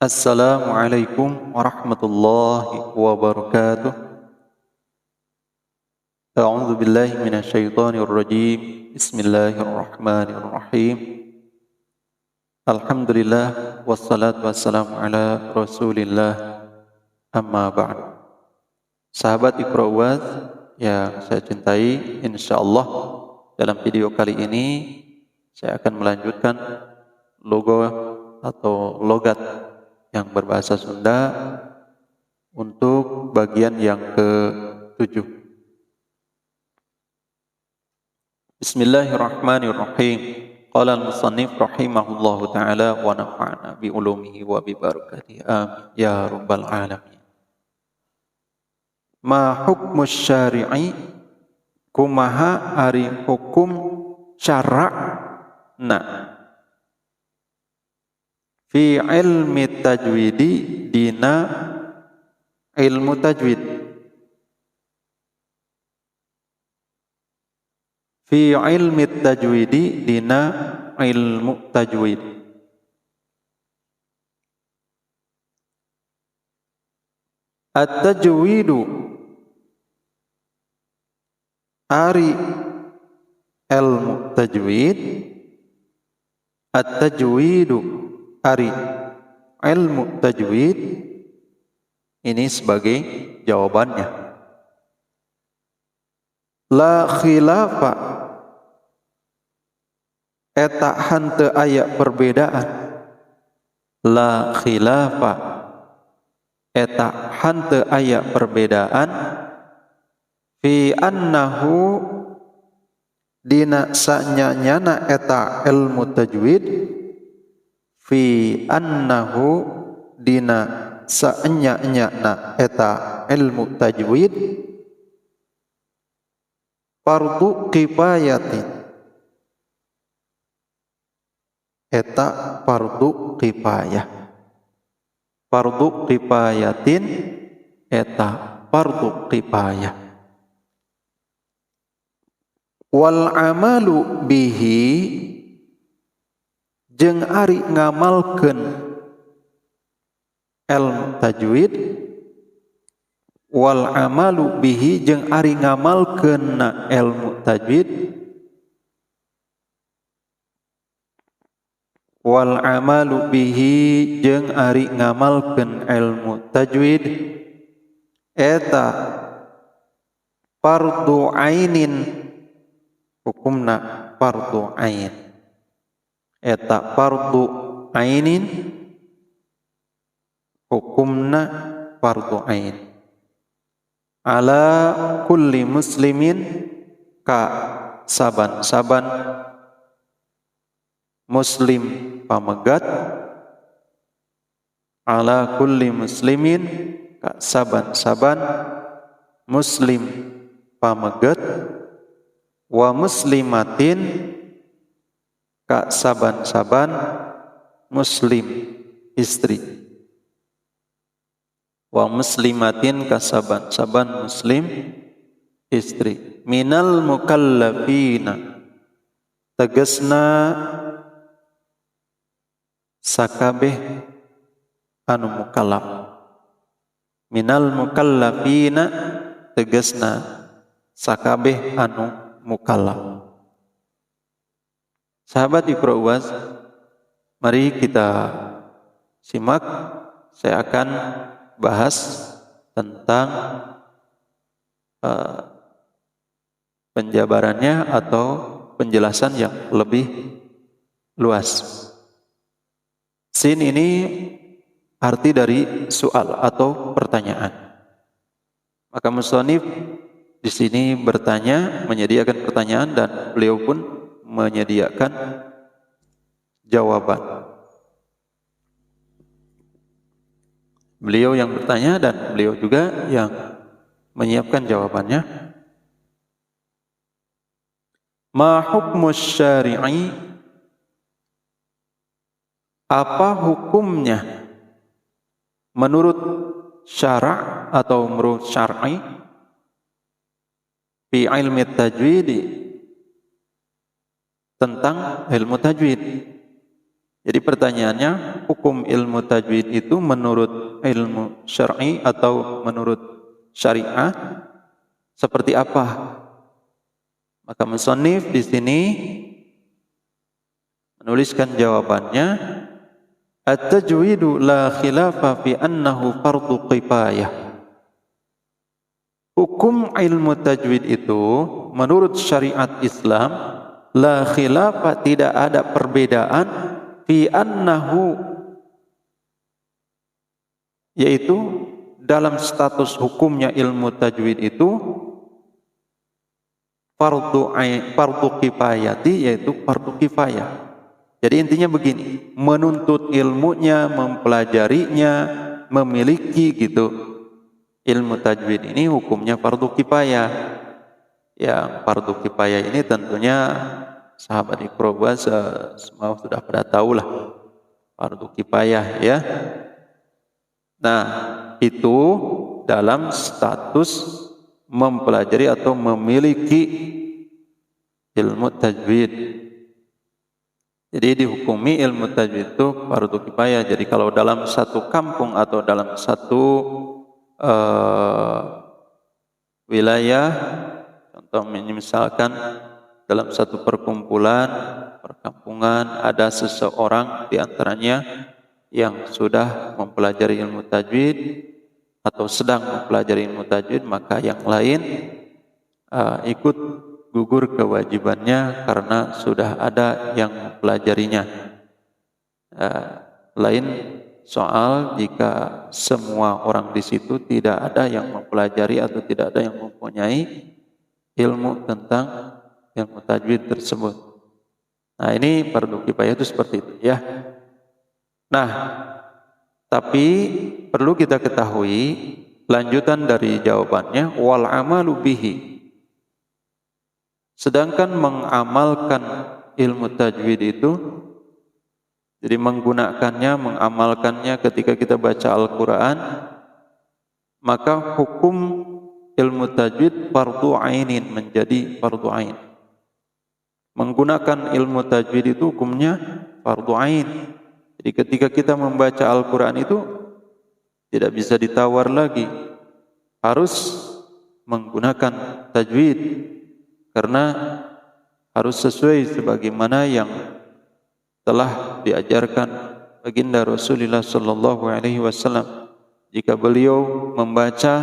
Assalamualaikum warahmatullahi wabarakatuh. A'udzu billahi minasyaitonir rajim. Bismillahirrahmanirrahim. Alhamdulillah wassalatu wassalamu ala Rasulillah. Amma ba'd. Sahabat Iqrawaz yang saya cintai, insyaallah dalam video kali ini saya akan melanjutkan logo atau logat yang berbahasa Sunda untuk bagian yang ke-7. Bismillahirrahmanirrahim. Qala al-musannif rahimahullahu ta'ala wa nafa'na bi ulumihi wa bi barakatihi. Amin ya rabbal alamin. Ma hukmus syari'i, kumaha ari hukum syara'na fi ilmi tajwidi dina ilmu tajwid. Fi ilmi tajwidi dina ilmu tajwid. At-tajwidu ari ilmu tajwid. At-tajwidu ari ilmu tajwid. Ini sebagai jawabannya. La khilafa, eta hante aya perbedaan. La khilafa, eta hante aya perbedaan. Fi annahu, dina sanyanyana eta ilmu tajwid. Fi annahu, dina sanyanyana eta ilmu tajwid. Fardu kifayatin, eta fardu kifayah. Fardu kifayatin, eta fardu kifayah. Wal amalu bihi, jeung ari ngamalkeun ilmu tajwid. Wal amalu bihi, jeung ari ngamalkeun ilmu tajwid. Wal amalu bihi, jeung ari ngamalkeun ilmu tajwid. Eta fardu ainin, hukumna fardu ain. Eta fardu ainin, hukumna fardu ain. Ala kulli muslimin, ka saban-saban muslim pamegat. Ala kulli muslimin, ka saban-saban muslim pamegat. Wa muslimatin, ka saban-saban muslim istri. Wa muslimatin, ka saban-saban muslim istri. Minal mukallafina, tegasna sakabeh anu mukallaf. Minal mukallafina, tegasna sakabeh anu mukallaf. Sahabat Iqrawaz, mari kita simak. Saya akan bahas tentang penjabarannya atau penjelasan yang lebih luas. Sin ini arti dari soal atau pertanyaan. Maka musannif di sini bertanya, menyediakan pertanyaan, dan beliau pun menyediakan jawaban. Beliau yang bertanya dan beliau juga yang menyiapkan jawabannya. Ma hukmus syari'i, apa hukumnya menurut syara' atau menurut syar'i fi ilmi tajwid, tentang ilmu tajwid. Jadi pertanyaannya, hukum ilmu tajwid itu menurut ilmu syar'i atau menurut syariah seperti apa? Maka musannif di sini menuliskan jawabannya, at-tajwidu la khilafa fi annahu fardu kifayah. Hukum ilmu tajwid itu menurut syariat Islam la khilafa, tidak ada perbedaan, fi annahu, yaitu dalam status hukumnya ilmu tajwid itu fardu kifayati, yaitu fardu kifayah. Jadi intinya begini, menuntut ilmunya, mempelajarinya, memiliki gitu ilmu tajwid ini hukumnya fardu kifayah. Ya, fardu kifayah ini tentunya sahabat Iqra semua sudah pada tahu lah fardu kifayah ya. Nah, itu dalam status mempelajari atau memiliki ilmu tajwid. Jadi dihukumi ilmu tajwid itu fardu kifayah. Jadi kalau dalam satu kampung atau dalam satu wilayah, contoh misalkan dalam satu perkampungan ada seseorang di antaranya yang sudah mempelajari ilmu tajwid atau sedang mempelajari ilmu tajwid, maka yang lain ikut gugur kewajibannya karena sudah ada yang mempelajarinya. Lain soal jika semua orang di situ tidak ada yang mempelajari atau tidak ada yang mempunyai ilmu tentang ilmu tajwid tersebut. Nah, ini fardu kifayah itu seperti itu ya. Nah, tapi perlu kita ketahui lanjutan dari jawabannya, wal amalu bihi. Sedangkan mengamalkan ilmu tajwid itu, jadi menggunakannya, mengamalkannya ketika kita baca Al-Quran, maka hukum ilmu tajwid fardu ainin, menjadi fardu ain. Menggunakan ilmu tajwid itu hukumnya fardu ain. Jadi ketika kita membaca Al-Quran itu tidak bisa ditawar lagi, harus menggunakan tajwid karena harus sesuai sebagaimana yang telah diajarkan baginda Rasulullah sallallahu alaihi wasallam. Jika beliau membaca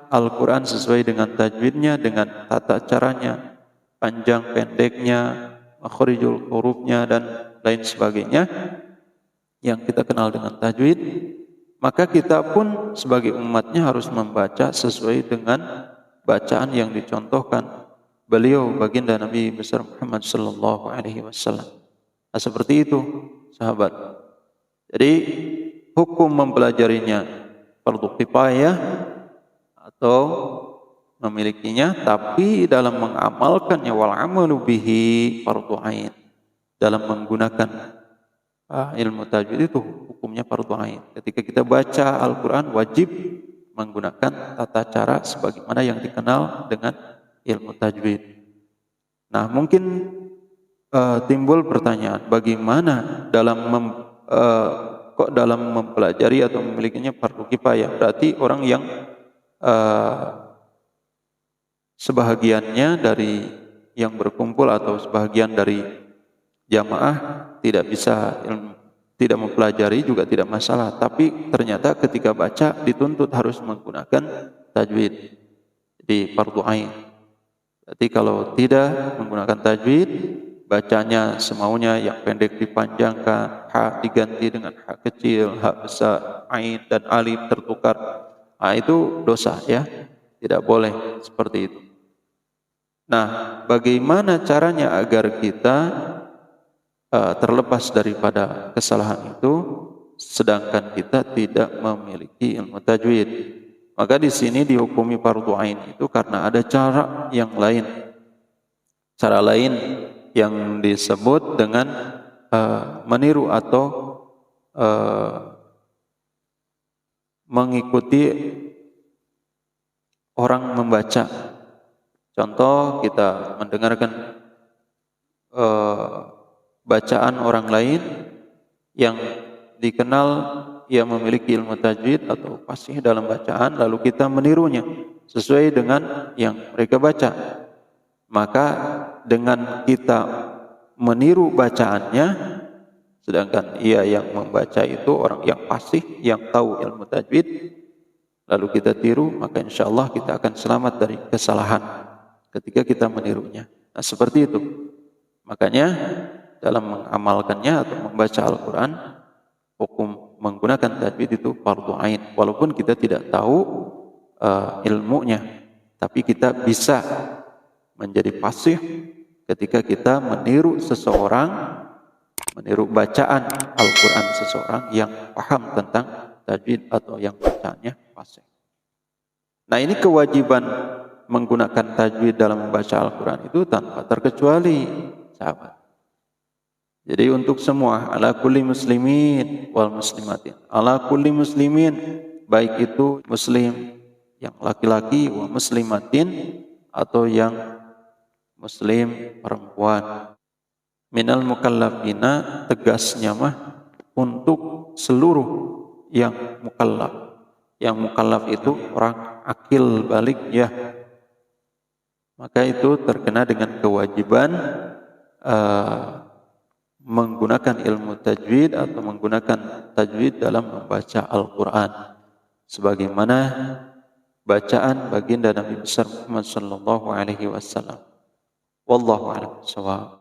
Al-Quran sesuai dengan tajwidnya, dengan tata caranya, panjang pendeknya, makhrijul hurufnya dan lain sebagainya yang kita kenal dengan tajwid, maka kita pun sebagai umatnya harus membaca sesuai dengan bacaan yang dicontohkan beliau baginda Nabi besar Muhammad sallallahu alaihi wasallam. Nah, seperti itu sahabat. Jadi hukum mempelajarinya fardu kifayah atau memilikinya, tapi dalam mengamalkannya wal amalu bihi fardu ain. Dalam menggunakan ilmu tajwid itu hukumnya fardu ain. Ketika kita baca Al-Quran wajib menggunakan tata cara sebagaimana yang dikenal dengan ilmu tajwid. Nah, mungkin timbul pertanyaan, bagaimana kok dalam mempelajari atau memilikinya fardu kifayah? Berarti orang yang sebahagiannya dari yang berkumpul atau sebahagian dari jamaah tidak mempelajari juga tidak masalah, tapi ternyata ketika baca dituntut harus menggunakan tajwid, jadi fardu ain. Berarti kalau tidak menggunakan tajwid, bacanya semaunya, yang pendek dipanjangkan, ha diganti dengan ha kecil, ha besar, ain dan alif tertukar, itu dosa ya, tidak boleh seperti itu. Nah, bagaimana caranya agar kita terlepas daripada kesalahan itu, sedangkan kita tidak memiliki ilmu tajwid? Maka di sini dihukumi fardu ain itu karena ada cara yang lain. Cara lain yang disebut dengan meniru atau mengikuti orang membaca. Contoh, kita mendengarkan bacaan orang lain, yang dikenal ia memiliki ilmu tajwid atau fasih dalam bacaan, lalu kita menirunya sesuai dengan yang mereka baca. Maka dengan kita meniru bacaannya, sedangkan ia yang membaca itu orang yang fasih, yang tahu ilmu tajwid, lalu kita tiru, maka insya Allah kita akan selamat dari kesalahan ketika kita menirunya. Nah, seperti itu. Makanya dalam mengamalkannya atau membaca Al-Quran, hukum menggunakan tajwid itu fardu ain. Walaupun kita tidak tahu ilmunya, tapi kita bisa menjadi fasih ketika kita meniru seseorang, meniru bacaan Al-Quran seseorang yang paham tentang tajwid atau yang bacaannya fasih. Nah, ini kewajiban menggunakan tajwid dalam membaca Al-Quran itu tanpa terkecuali, sahabat. Jadi untuk semua, ala kulli muslimin wal muslimatin, ala kulli muslimin, baik itu muslim yang laki-laki, wa muslimatin, atau yang muslim perempuan, minal mukallafina, tegasnya mah untuk seluruh yang mukallaf. Yang mukallaf itu orang akil balik ya, maka itu terkena dengan kewajiban menggunakan ilmu tajwid atau menggunakan tajwid dalam membaca Al-Quran sebagaimana bacaan baginda Nabi besar Muhammad sallallahu alaihi wasallam. Wallahu a'lam bishawab.